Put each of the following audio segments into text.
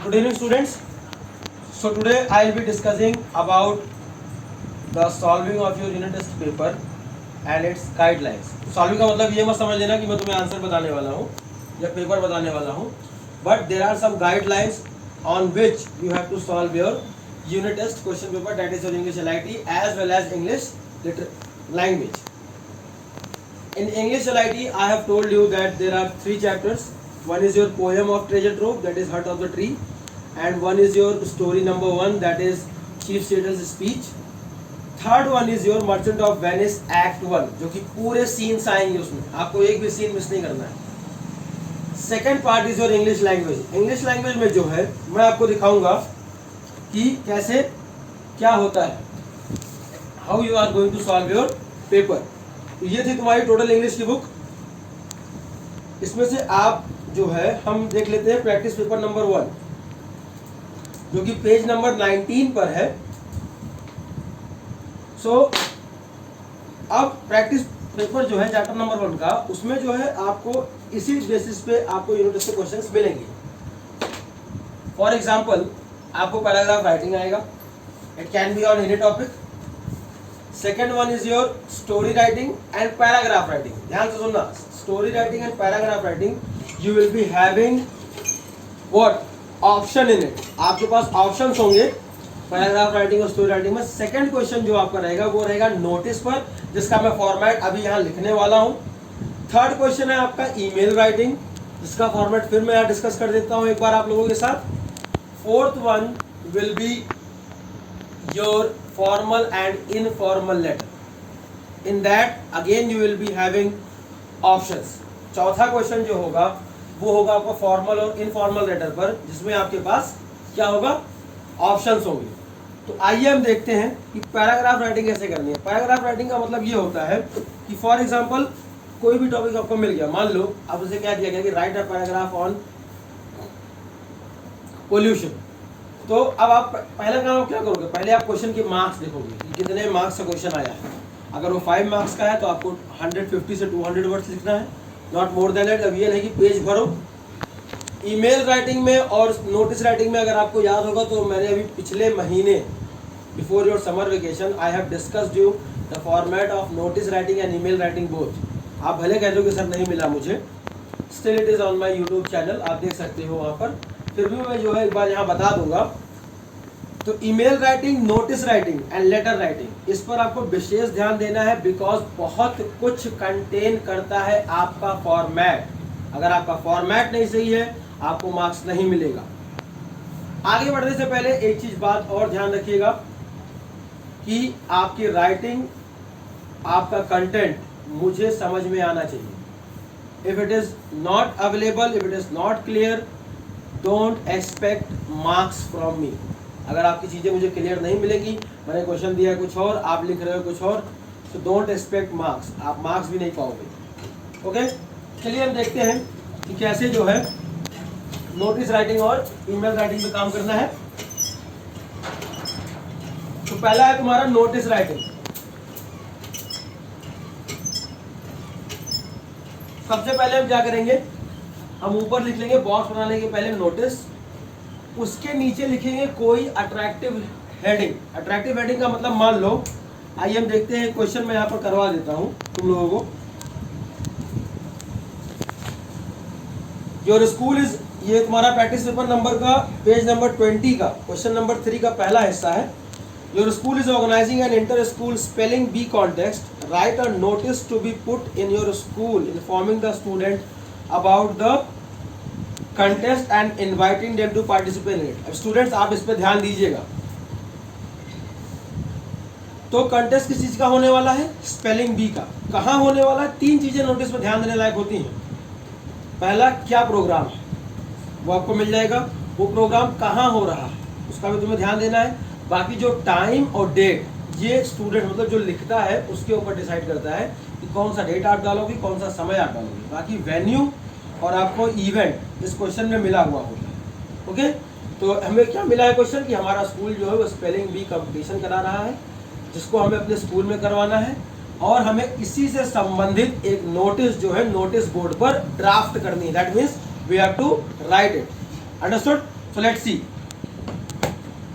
Good evening, students. So today I will be discussing about the solving of your unit test paper and its guidelines. Solving का मतलब ये मत समझ लेना कि मैं तुम्हें आंसर बताने वाला हूँ या पेपर बताने वाला हूँ, but there are some guidelines on which you have to solve your unit test question paper, that is your English LIT as well as English language. In English LIT, I have told you that there are 3 chapters. One is your poem of treasure trove, that is Heart of the Tree, and one is your story number 1, that is Chief Seattle's speech. Third one is your merchant of Venice act 1, जो कि पूरे scenes आएंगे उसमें, आपको एक भी scene miss नहीं करना है. Second part is your English language. English language में जो है मैं आपको दिखाऊंगा कि कैसे क्या होता है, how you are going to solve your paper. तो ये थी तुम्हारी टोटल इंग्लिश की बुक. इसमें से आप जो है हम देख लेते हैं प्रैक्टिस पेपर नंबर 1, जो कि पेज नंबर 19 पर है. सो अब प्रैक्टिस पेपर जो है चैप्टर नंबर 1 का, उसमें जो है आपको इसी बेसिस पे आपको यूनिट टेस्ट के क्वेश्चंस मिलेंगे. फॉर एग्जांपल आपको पैराग्राफ राइटिंग आएगा, it can be on any topic. Second one is your story writing and paragraph writing. ध्यान से सुनना, story writing and paragraph writing you will be having what option in it. आपके पास options होंगे paragraph writing और story writing में. Second question जो आपका रहेगा वो रहेगा नोटिस पर, जिसका मैं फॉर्मेट अभी यहाँ लिखने वाला हूँ. थर्ड क्वेश्चन है आपका ईमेल राइटिंग, जिसका फॉर्मेट फिर मैं यहाँ डिस्कस कर देता हूँ एक बार आप लोगों के साथ. Fourth one will be your formal and informal letter. In that again you will be having options. चौथा क्वेश्चन जो होगा वो होगा आपका फॉर्मल और इनफॉर्मल लेटर पर, जिसमें आपके पास क्या होगा, ऑप्शंस होंगे. तो आइए हम देखते हैं कि पैराग्राफ राइटिंग कैसे करनी है. पैराग्राफ राइटिंग का मतलब ये होता है कि फॉर एग्जांपल कोई भी टॉपिक आपको मिल गया, मान लो अब उसे क्या दिया गया कि right a paragraph on pollution. तो अब आप पहले काम क्या करोगे, पहले आप क्वेश्चन के मार्क्स देखोगे कि कितने मार्क्स का क्वेश्चन आया है. अगर वो 5 मार्क्स का है तो आपको 150 से 200 वर्ड्स लिखना है, नॉट मोर देन दैट. अब ये नहीं कि पेज भरो. ईमेल राइटिंग में और नोटिस राइटिंग में अगर आपको याद होगा तो मैंने अभी पिछले महीने before your summer vacation I have discussed you the format of notice writing and email writing both. आप भले कह दो कि सर नहीं मिला मुझे, still it is on my YouTube channel, आप देख सकते हो वहाँ पर. फिर भी मैं जो है एक बार यहाँ बता दूंगा. तो email writing, notice writing and later writing, इस पर आपको विशेष ध्यान देना है, बिकॉज बहुत कुछ कंटेन करता है आपका फॉर्मेट. अगर आपका फॉर्मेट नहीं सही है आपको मार्क्स नहीं मिलेगा. आगे बढ़ने से पहले एक चीज बात और ध्यान रखिएगा कि आपकी राइटिंग, आपका कंटेंट मुझे समझ में आना चाहिए. If it is not available, if it is not clear, don't expect marks from me. अगर आपकी चीजें मुझे क्लियर नहीं मिलेगी, मैंने क्वेश्चन दिया कुछ और, आप लिख रहे हो कुछ और, तो डोंट एक्सपेक्ट मार्क्स. आप मार्क्स भी नहीं पाओगे. ओके, चलिए हम देखते हैं कि कैसे जो है नोटिस राइटिंग और ईमेल राइटिंग पे काम करना है. तो पहला है तुम्हारा नोटिस राइटिंग. सबसे पहले हम क्या करेंगे, हम ऊपर लिख लेंगे बॉक्स बनाने के पहले नोटिस, उसके नीचे लिखेंगे कोई अट्रैक्टिव हेडिंग. अट्रैक्टिव हेडिंग का मतलब मान लो, आइए हम देखते हैं क्वेश्चन मैं यहाँ पर करवा देता हूँ तुम लोगों को. योर स्कूल इज, ये तुम्हारा प्रैक्टिस पेपर नंबर का पेज नंबर 20 का क्वेश्चन नंबर 3 का पहला हिस्सा है. Your school is organising an inter school spelling bee contest. Write a notice to be put in your school informing the student about the contest and inviting them to participate in it. अब students आप इस पर ध्यान दीजिएगा. तो contest किस चीज का होने वाला है, स्पेलिंग बी का. कहाँ होने वाला है, 3 चीजें नोटिस पर ध्यान देने लायक होती हैं. पहला, क्या प्रोग्राम है, वो आपको मिल जाएगा. वो प्रोग्राम कहाँ हो रहा है उसका भी तुम्हें ध्यान देना है. बाकी जो टाइम और डेट, ये स्टूडेंट मतलब जो लिखता है उसके ऊपर डिसाइड करता है कि कौन सा डेट आप डालोगे, कौन सा समय आप डालोगे. बाकी वेन्यू और आपको इवेंट इस क्वेश्चन में मिला हुआ होता है. ओके, तो हमें क्या मिला है क्वेश्चन कि हमारा स्कूल जो है वो स्पेलिंग बी कंपटीशन करा रहा है, जिसको हमें अपने स्कूल में करवाना है, और हमें इसी से संबंधित एक नोटिस जो है नोटिस बोर्ड पर ड्राफ्ट करनी है. That means we have to write it. Understood. So let's see,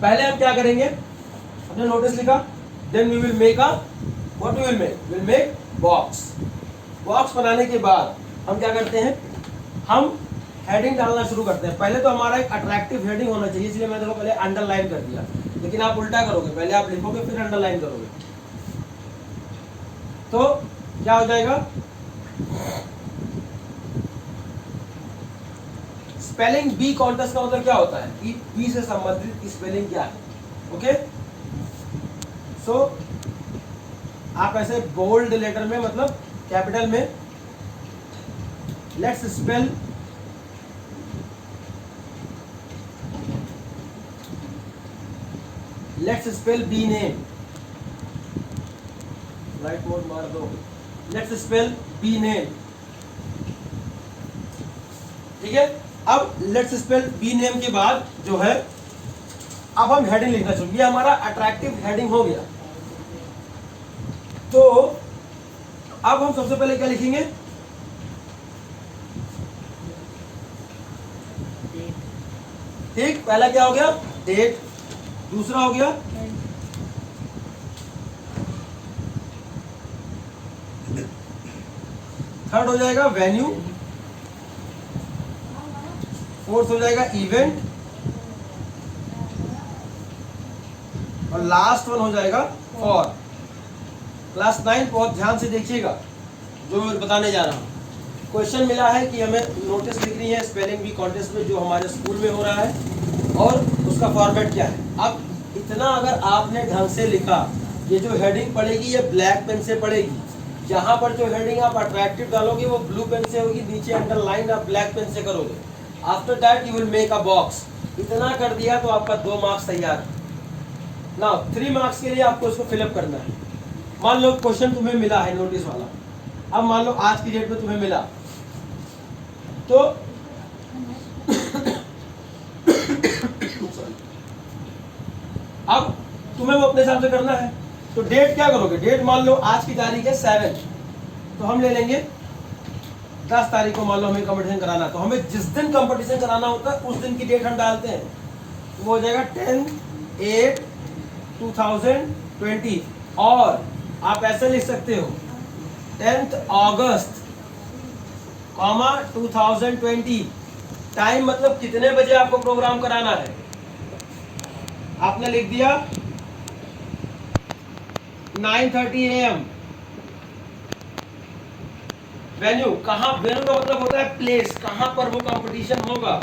पहले हम क्या करेंगे, हमने नोटिस लिखा, then we will make a, what we will make box. Box बनाने के बाद हम क्या करते हैं, हम हेडिंग डालना शुरू करते हैं। पहले तो हमारा एक अट्रैक्टिव हेडिंग होना चाहिए, इसलिए मैंने देखो पहले अंडरलाइन कर दिया, लेकिन आप उल्टा करोगे, पहले आप लिखोगे फिर अंडरलाइन करोगे, तो क्या हो जाएगा, स्पेलिंग बी कॉन्टेस्ट का मतलब क्या होता है, बी से संबंधित स्पेलिंग क्या है, ओके। सो आप ऐसे बोल्ड लेटर में, मतलब कैपिटल में, let's spell bee name, right मोड मार दो, लेट्स स्पेल बी नेम, ठीक है। अब लेट्स स्पेल बी नेम के बाद जो है, अब हम हेडिंग लिखना शुरू, ये हमारा अट्रैक्टिव हेडिंग हो गया। तो अब हम सबसे पहले क्या लिखेंगे, ठीक, पहला क्या हो गया, डेट, दूसरा हो गया थर्ड हो जाएगा वेन्यू, फोर्थ हो जाएगा इवेंट, और लास्ट वन हो जाएगा फॉर। क्लास 9 बहुत ध्यान से देखिएगा जो मैं बताने जा रहा हूँ। क्वेश्चन मिला है कि हमें नोटिस लिखनी है स्पेलिंग बी कॉन्टेस्ट में जो हमारे स्कूल में हो रहा है, और उसका फॉर्मेट क्या है। अब इतना अगर आपने ढंग से लिखा, ये जो हेडिंग पड़ेगी ये ब्लैक पेन से पड़ेगी, जहाँ पर जो हेडिंग आप अट्रैक्टिव डालोगे वो ब्लू पेन से होगी, नीचे अंडरलाइन आप ब्लैक पेन से करोगे। After that you will make a box. इतना कर दिया तो आपका 2 मार्क्स तैयार। नाउ 3 मार्क्स के लिए आपको इसको फिलअप करना है। मान लो क्वेश्चन तुम्हें मिला है नोटिस वाला, अब मान लो आज की डेट में तुम्हें मिला, तो अब तुम्हें वो अपने हिसाब से करना है। तो डेट क्या करोगे, डेट मान लो आज की तारीख है 7, तो हम ले लेंगे 10 तारीख को, मान लो हमें कंपटीशन कराना, तो हमें जिस दिन कंपटीशन कराना होता है उस दिन की डेट हम डालते हैं, तो वो हो जाएगा 10/8/2020। और आप ऐसे लिख सकते हो 10th अगस्त 2020। टाइम मतलब कितने बजे आपको प्रोग्राम कराना है, आपने लिख दिया 9:30 AM। वेन्यू कहाँ, वेन्यू का मतलब होता है प्लेस, कहां पर वो कंपटीशन होगा।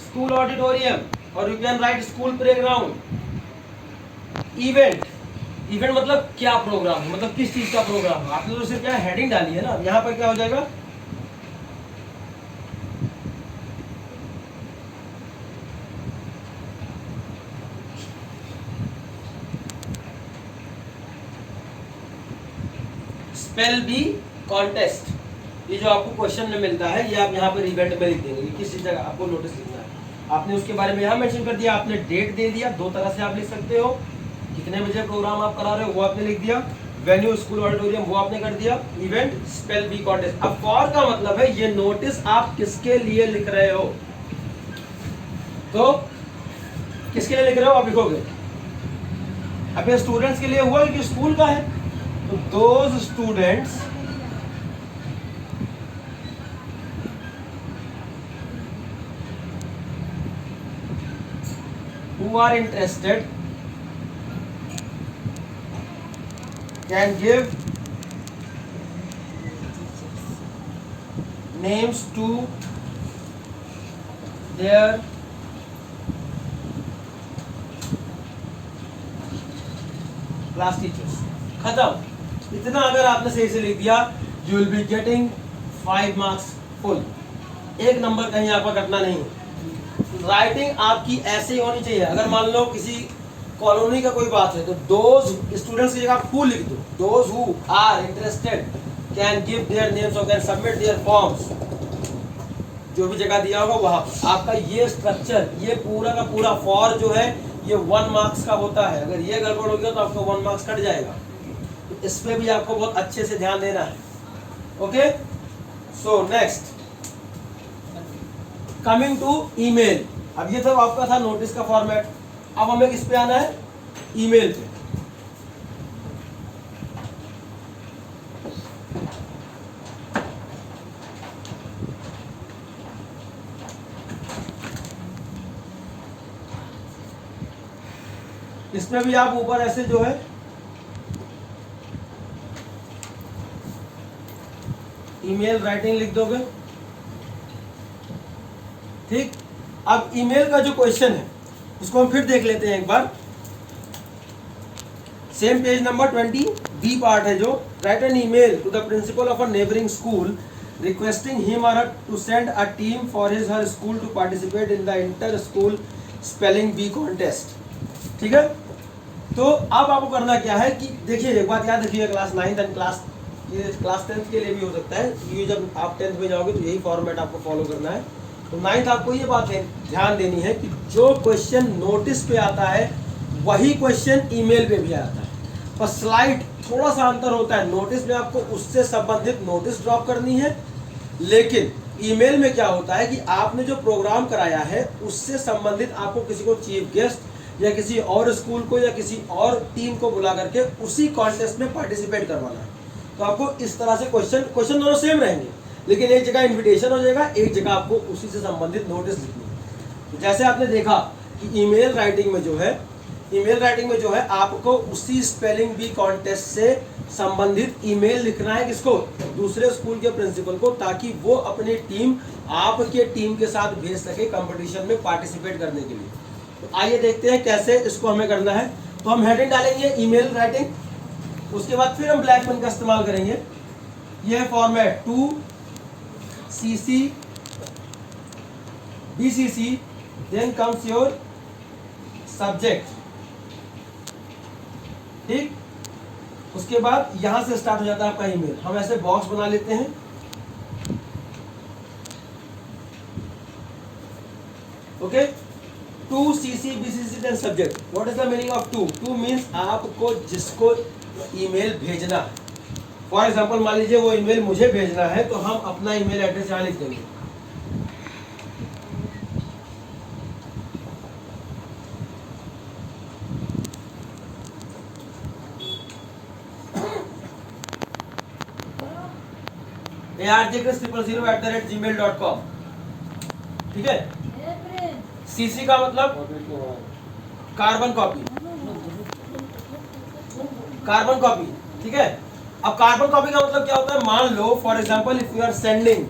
स्कूल ऑडिटोरियम, और you can write school playground. Event, event मतलब क्या प्रोग्राम है, मतलब किस चीज का प्रोग्राम है। आपने तो सिर्फ क्या हेडिंग डाली है ना, यहाँ पर क्या हो जाएगा, स्पेल बी कॉन्टेस्ट। ये जो आपको क्वेश्चन में मिलता है ये आप यहाँ पर इवेंट में लिख देंगे, किस जगह आपको नोटिस लिखना है। आपने उसके बारे में यहाँ मेंशन कर दिया, आपने डेट दे दिया, 2 तरह से आप लिख सकते हो, कितने बजे प्रोग्राम आप करा रहे हो वो आपने लिख दिया, वेन्यू स्कूल ऑडिटोरियम वो आपने कर दिया, इवेंट स्पेल बी कॉन्टेस्ट। अब फॉर का मतलब है ये नोटिस आप किसके लिए लिख रहे हो, तो किसके लिए लिख रहे हो आप लिखोगे। अब ये स्टूडेंट्स के लिए हुआ कि स्कूल का है, तो those students who are interested can give names to their class teachers. खत्म। इतना अगर आपने सही से लिख दिया, you will be getting 5 marks full. 1 number कहीं आपका कटना नहीं। राइटिंग आपकी ऐसे ही होनी चाहिए। अगर मान लो किसी कॉलोनी का कोई बात है तो दोज स्टूडेंट्स की जगह आप हु लिख दो, those who are interested can give their names और कैन सबमिट देयर फॉर्म्स। जो भी जगह दिया होगा वहां पर आपका ये स्ट्रक्चर, ये पूरा का पूरा फॉर जो है ये 1 मार्क्स का होता है। अगर ये गड़बड़ हो गया तो आपका 1 मार्क्स कट जाएगा। तो इस पे भी आपको बहुत अच्छे से ध्यान देना है। Okay, so next coming to email. अब ये तो आपका था नोटिस का फॉर्मेट, अब हमें किस पे आना है, ईमेल पे। इसमें भी आप ऊपर ऐसे जो है ईमेल राइटिंग लिख दोगे। ठीक, अब ईमेल का जो क्वेश्चन है उसको हम फिर देख लेते हैं एक बार। Same page number 20 B part है जो, write an email to the principal of a neighbouring school requesting him और to send a team for his her school to participate in the inter school spelling bee contest. ठीक है, तो अब आपको करना क्या है कि देखिए एक बात याद रखिए, class 9th and class 10th के लिए भी हो सकता है, ये जब आप 10th में जाओगे तो यही फॉर्मेट आपको फॉलो करना है। तो 9th आपको ये बात ध्यान देनी है कि जो क्वेश्चन नोटिस पे आता है वही क्वेश्चन ईमेल पे भी आता है, पर स्लाइड थोड़ा सा अंतर होता है। नोटिस में आपको उससे संबंधित नोटिस ड्रॉप करनी है, लेकिन ईमेल में क्या होता है कि आपने जो प्रोग्राम कराया है उससे संबंधित आपको किसी को चीफ गेस्ट या किसी और स्कूल को या किसी और टीम को बुला करके उसी कॉन्टेस्ट में पार्टिसिपेट करवाना है। तो आपको इस तरह से क्वेश्चन दोनों सेम रहेंगे, लेकिन एक जगह इनविटेशन हो जाएगा, एक जगह आपको उसी से संबंधित नोटिस लिखनी है। तो जैसे आपने देखा कि ईमेल राइटिंग में जो है आपको उसी स्पेलिंग बी कॉन्टेस्ट से संबंधित ईमेल लिखना है, किसको, दूसरे स्कूल के प्रिंसिपल को, ताकि वो अपनी टीम आपके टीम के साथ भेज सके कंपटीशन में पार्टिसिपेट करने के लिए। तो आइए देखते हैं कैसे इसको हमें करना है। तो हम हेडिंग डालेंगे ईमेल राइटिंग, उसके बाद फिर हम ब्लैक पेन का इस्तेमाल करेंगे। यह है format 2cc bcc, then comes your subject. ठीक, उसके बाद यहां से स्टार्ट हो जाता है आपका ईमेल। हम ऐसे बॉक्स बना लेते हैं। Okay, 2cc bcc then subject. What is the meaning of 2? 2 means आपको जिसको ईमेल भेजना है। फॉर एग्जाम्पल मान लीजिए वो ईमेल मुझे भेजना है, तो हम अपना ईमेल एड्रेस यहाँ लिख देंगे। arjchris000@gmail.com। ठीक है, सीसी का मतलब कार्बन कॉपी, ठीक है। अब कार्बन कॉपी का मतलब क्या होता है, मान लो for example if you are sending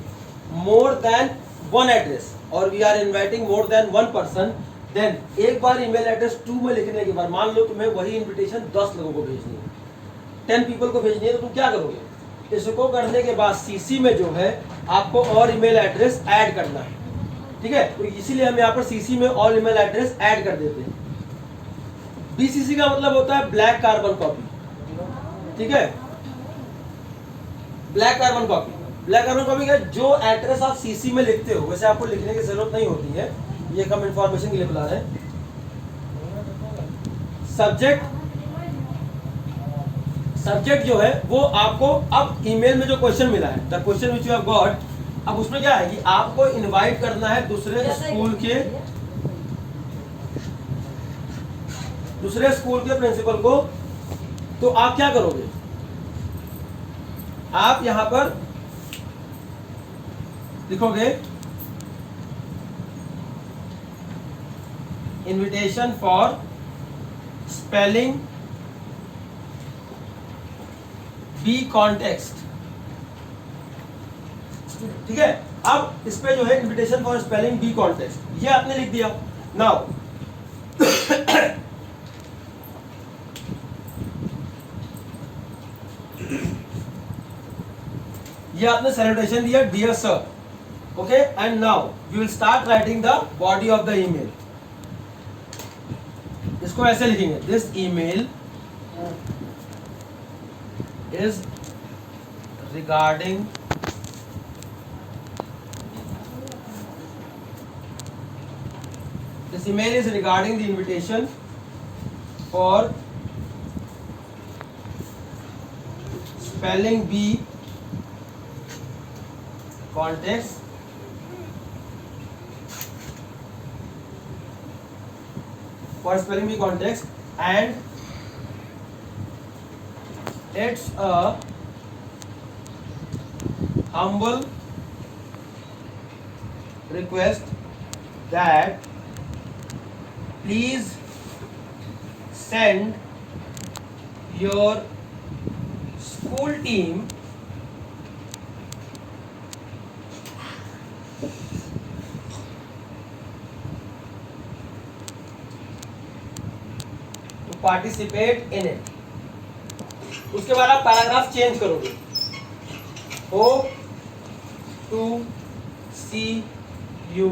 more than one address और we are inviting more than one person, then एक बार ईमेल एड्रेस 2 में लिखने के बाद मान लो तुम्हें वही इनविटेशन 10 लोगों को भेजनी है, 10 पीपल को भेजनी है, तो तुम क्या करोगे, इसको करने के बाद सीसी में जो है आपको और ईमेल एड्रेस ऐड करना है। ठीक है, तो इसीलिए हम यहाँ पर सीसी में ऑल ईमेल एड्रेस ऐड कर देते हैं। बीसीसी का मतलब होता है ब्लैक कार्बन कॉपी। ठीक है, ब्लैक कार्बन कॉपी का जो एड्रेस आप सीसी में लिखते हो, वैसे आपको लिखने की जरूरत नहीं होती है, ये हम इंफॉर्मेशन के लिए बुला रहे हैं। सब्जेक्ट जो है वो आपको अब ईमेल में जो क्वेश्चन मिला है, the question which you have got, अब उसमें क्या है कि आपको इनवाइट करना है दूसरे स्कूल के प्रिंसिपल को। तो आप क्या करोगे, आप यहां पर लिखोगे invitation for spelling bee context. ठीक है, अब इस पे जो है invitation for spelling bee context, ये आपने लिख दिया। नाउ ये आपने सैल्यूटेशन दिया, dear sir, okay, and now you will start writing the body of the email. इसको ऐसे लिखेंगे, this email is regarding the invitation for spelling bee context and it's a humble request that please send your school team to participate in it. उसके बाद आप paragraph change करोगे. Hope to see you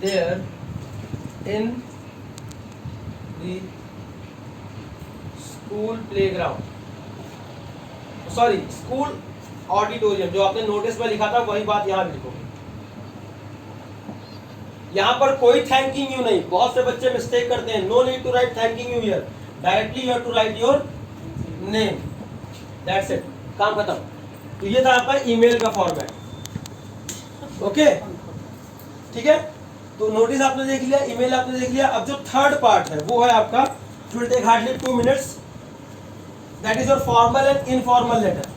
there in the school playground, sorry school auditorium. जो आपने notice में लिखा था वही बात यहाँ भी लिखोगे. यहाँ पर कोई थैंकिंग यू नहीं. बहुत से बच्चे मिस्टेक करते हैं. No need to write thanking you here, directly you have to write your name. That's it, काम खत्म. तो ये था आपका ईमेल का फॉर्मेट. ओके ठीक है. तो नोटिस आपने देख लिया, ईमेल आपने देख लिया. अब जो थर्ड पार्ट है वो है आपका, it will take hardly 2 minutes. That is your formal and informal letter.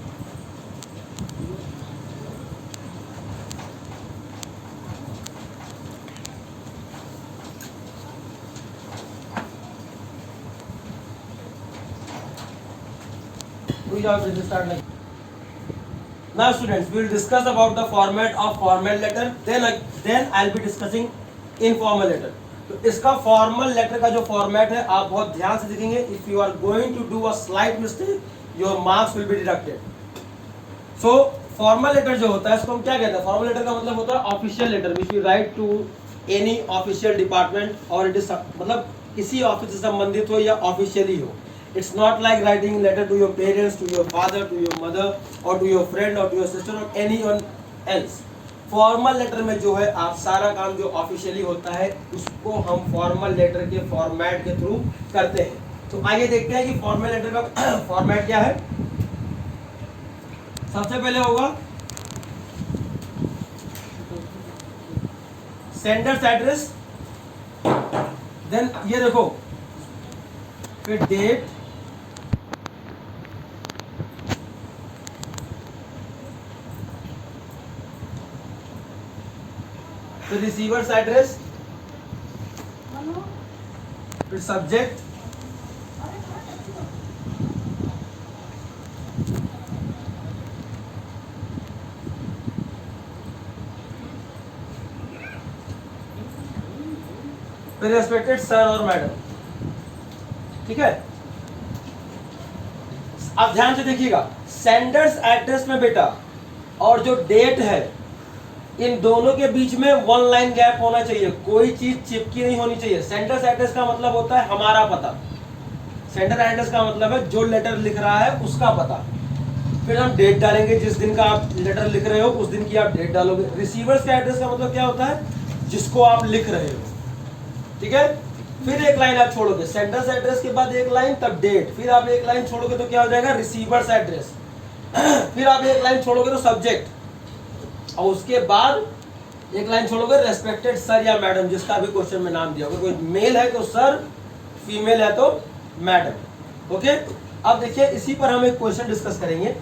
Now students, we will discuss about the format of formal letter. Then I'll be discussing informal letter. तो इसका formal letter का जो format है आप बहुत ध्यान से देखेंगे. If you are going to do a slight mistake, your marks will be deducted. So formal letter जो होता है इसको हम क्या कहते हैं? फॉर्मल लेटर का मतलब होता है official letter which you write to any official department, और इट इज मतलब किसी ऑफिस से संबंधित हो या ऑफिशियली हो. It's not like writing letter to your parents, to your father, to your mother, or to your friend, or to your sister, or anyone else. Formal letter में जो है आप सारा काम जो ऑफिशियली होता है उसको हम फॉर्मल लेटर के फॉर्मेट के थ्रू करते हैं. तो आइए देखते हैं कि फॉर्मल लेटर का फॉर्मेट क्या है. सबसे पहले होगा सेंडर्स एड्रेस. देन ये देखो, फिर डेट, फिर रिसीवर्स एड्रेस, फिर सब्जेक्ट, फिर रेस्पेक्टेड सर और मैडम. ठीक है. अब ध्यान से देखिएगा, सेंडर्स एड्रेस में बेटा और जो डेट है इन दोनों के बीच में 1 लाइन गैप होना चाहिए. कोई चीज चिपकी नहीं होनी चाहिए. सेंडर्स एड्रेस का मतलब होता है हमारा पता. सेंडर एड्रेस का मतलब है जो लेटर लिख रहा है उसका पता. फिर हम डेट डालेंगे, जिस दिन का आप लेटर लिख रहे हो उस दिन की आप डेट डालोगे. रिसीवर्स का एड्रेस का मतलब क्या होता है? जिसको आप लिख रहे हो. ठीक है. फिर एक लाइन आप छोड़ोगे, सेंडर्स एड्रेस के बाद एक लाइन, तब डेट. फिर आप एक लाइन छोड़ोगे तो क्या हो जाएगा? Receiver's address. फिर आप एक लाइन छोड़ोगे तो सब्जेक्ट, और उसके बाद एक लाइन छोड़ोगे रेस्पेक्टेड सर या मैडम, जिसका भी क्वेश्चन में नाम दिया होगा. कोई मेल है तो सर, फीमेल है तो मैडम. ओके. अब देखिए इसी पर हम एक क्वेश्चन डिस्कस करेंगे.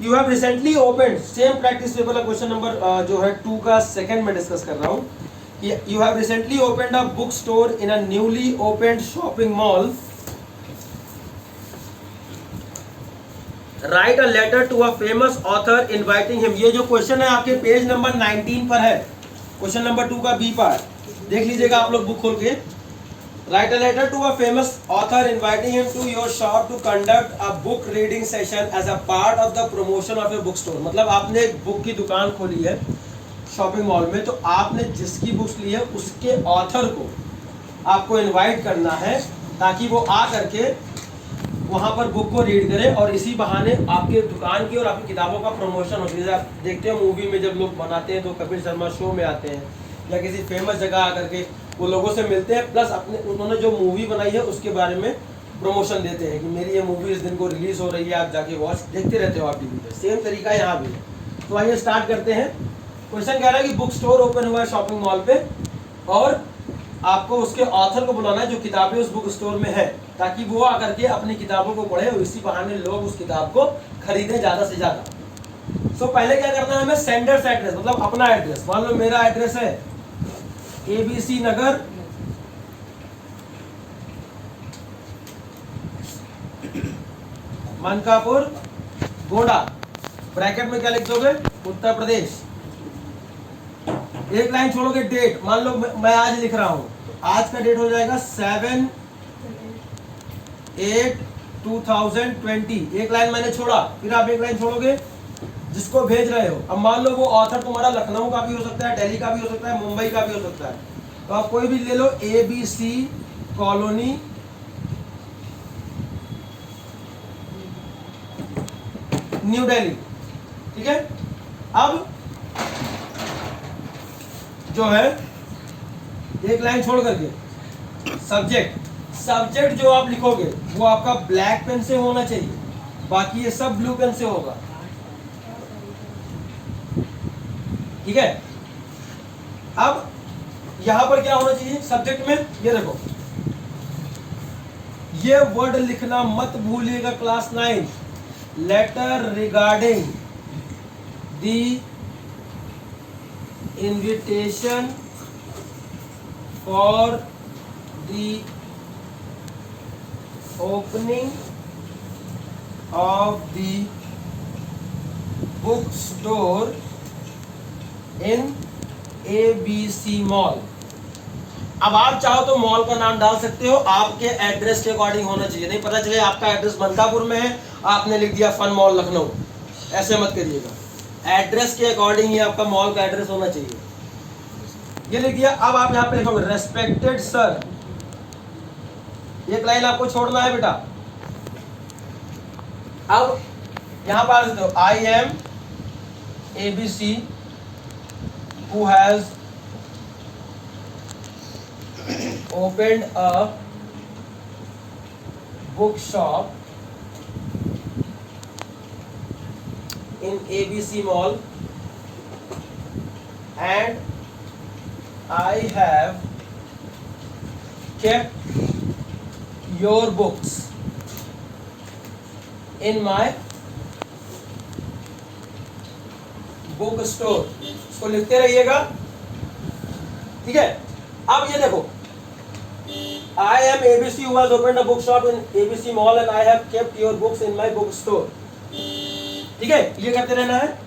You have recently opened same practice paper का क्वेश्चन नंबर जो है 2 का सेकंड में डिस्कस कर रहा हूँ. You have recently opened a bookstore in a newly opened shopping mall. Write a letter to a famous author inviting him. ये जो क्वेश्चन है आपके पेज नंबर 19 पर है. क्वेश्चन नंबर 2 का बी पार्ट देख लीजिएगा आप लोग बुक खोल के. Write a letter to a famous author inviting him to your shop to conduct a book reading session as a part of the promotion of your bookstore. मतलब आपने एक बुक की दुकान खोली है शॉपिंग मॉल में, तो आपने जिसकी बुक्स ली है उसके ऑथर को आपको इनवाइट करना है ताकि वो आ करके वहाँ पर बुक को रीड करें और इसी बहाने आपके दुकान की और आपकी किताबों का प्रमोशन होती है। जैसे आप देखते हैं मूवी में जब लोग बनाते हैं तो कपिल शर्मा शो में आते हैं या किसी फेमस जगह आकर के वो लोगों से मिलते हैं, प्लस अपने उन्होंने जो मूवी बनाई है उसके बारे में प्रमोशन देते हैं कि मेरी ये मूवी इस दिन को रिलीज हो रही है, आप जाके वॉच देखते रहते हो आप टीवी पे। सेम तरीका यहाँ भी है। तो आइए स्टार्ट करते हैं। क्वेश्चन कह रहा है कि बुक स्टोर ओपन हुआ है शॉपिंग मॉल पे और आपको उसके ऑथर को बुलाना है जो किताबें उस बुक स्टोर में है, ताकि वो आकर के अपनी किताबों को पढ़े और इसी बहाने लोग उस किताब को खरीदें ज्यादा से ज्यादा। सो पहले क्या करना है हमें, सेंडर्स एड्रेस मतलब अपना एड्रेस। मान लो मेरा एड्रेस है ABC नगर, मनकापुर, गोंडा, ब्रैकेट में क्या लिख दोगे, उत्तर प्रदेश। एक लाइन छोड़ोगे डेट, मान लो मैं आज लिख रहा हूं तो आज का डेट हो जाएगा 7/8/2020। एक लाइन मैंने छोड़ा, फिर आप एक लाइन छोड़ोगे जिसको भेज रहे हो। अब मान लो वो ऑथर तुम्हारा लखनऊ का भी हो सकता है, दिल्ली का भी हो सकता है, मुंबई का भी हो सकता है, तो आप कोई भी ले लो, ABC कॉलोनी, न्यू दिल्ली। ठीक है, अब जो है एक लाइन छोड़ करके सब्जेक्ट जो आप लिखोगे वो आपका ब्लैक पेन से होना चाहिए, बाकी ये सब ब्लू पेन से होगा। ठीक है, अब यहां पर क्या होना चाहिए सब्जेक्ट में, ये देखो, ये वर्ड लिखना मत भूलिएगा class 9, letter regarding the invitation for the opening of the bookstore in ABC mall। अब आप चाहो तो मॉल का नाम डाल सकते हो, आपके एड्रेस के अकॉर्डिंग होना चाहिए। नहीं पता चले आपका एड्रेस मनकापुर में है, आपने लिख दिया फन मॉल लखनऊ, ऐसे मत करिएगा। एड्रेस के अकॉर्डिंग ही आपका मॉल का एड्रेस होना चाहिए। ये लिख दिया। अब आप यहाँ पे लिखोगे रेस्पेक्टेड सर, एक लाइन आपको छोड़ना है बेटा। अब यहां पर लिखते हो I am ABC who has opened a bookshop in ABC mall and I have kept your books in my book store. इसको लिखते रहिएगा, ठीक है। अब ये देखो, I am ABC who has opened a bookshop in ABC mall and I have kept your books in my book store। ठीक है, ये करते रहना है।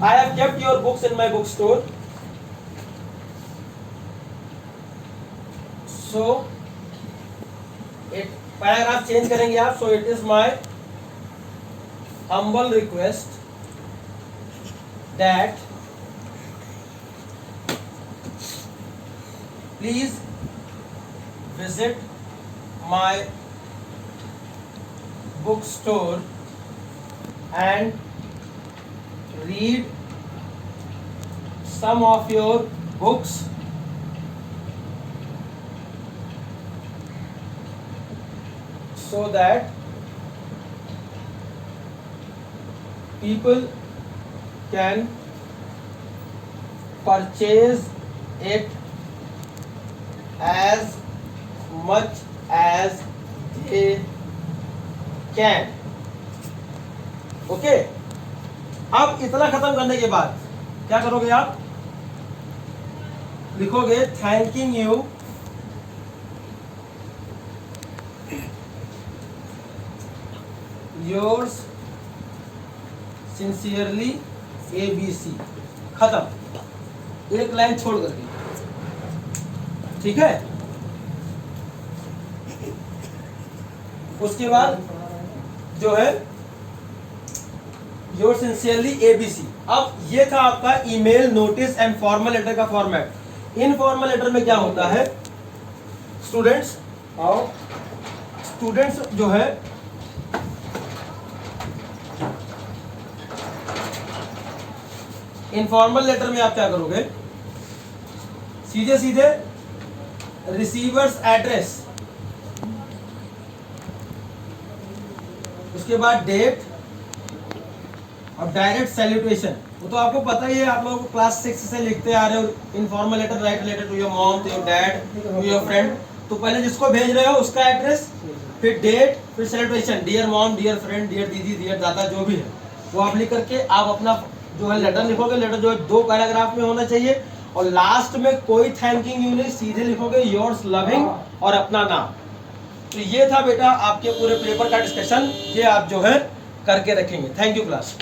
I have kept your books in my book store। So it paragraph change करेंगे आप। So it is my humble request that please visit my bookstore and read some of your books so that people can purchase it as much as they can। Okay, अब इतना खत्म करने के बाद क्या करोगे आप, लिखोगे thanking you yours sincerely ABC। खत्म, एक लाइन छोड़ करके, ठीक है। उसके बाद जो है योर सिंसियरली ABC। अब ये था आपका email, notice and formal letter का फॉर्मेट। इनफॉर्मल लेटर में क्या होता है स्टूडेंट्स, आओ स्टूडेंट्स जो है इनफॉर्मल लेटर में आप क्या करोगे, सीधे सीधे रिसीवर्स एड्रेस, उसके बाद डेट और डायरेक्ट सैल्यूटेशन। वो तो आपको पता ही है, आप लोगों को क्लास 6 से लिखते आ रहे हो, informal letter write related to your mom, to your dad, to your friend. तो पहले जिसको भेज रहे हो उसका एड्रेस, फिर डेट, फिर salutation, dear mom, dear friend, dear दीदी, डियर दादा, जो भी है वो आप लिख करके आप अपना जो है लेटर लिखोगे। लेटर जो है 2 पैराग्राफ में होना चाहिए और लास्ट में कोई थैंकिंग यू नहीं, सीधे लिखोगे योर्स लविंग और अपना नाम। तो ये था बेटा आपके पूरे पेपर का डिस्कशन, ये आप जो है करके रखेंगे। Thank you class.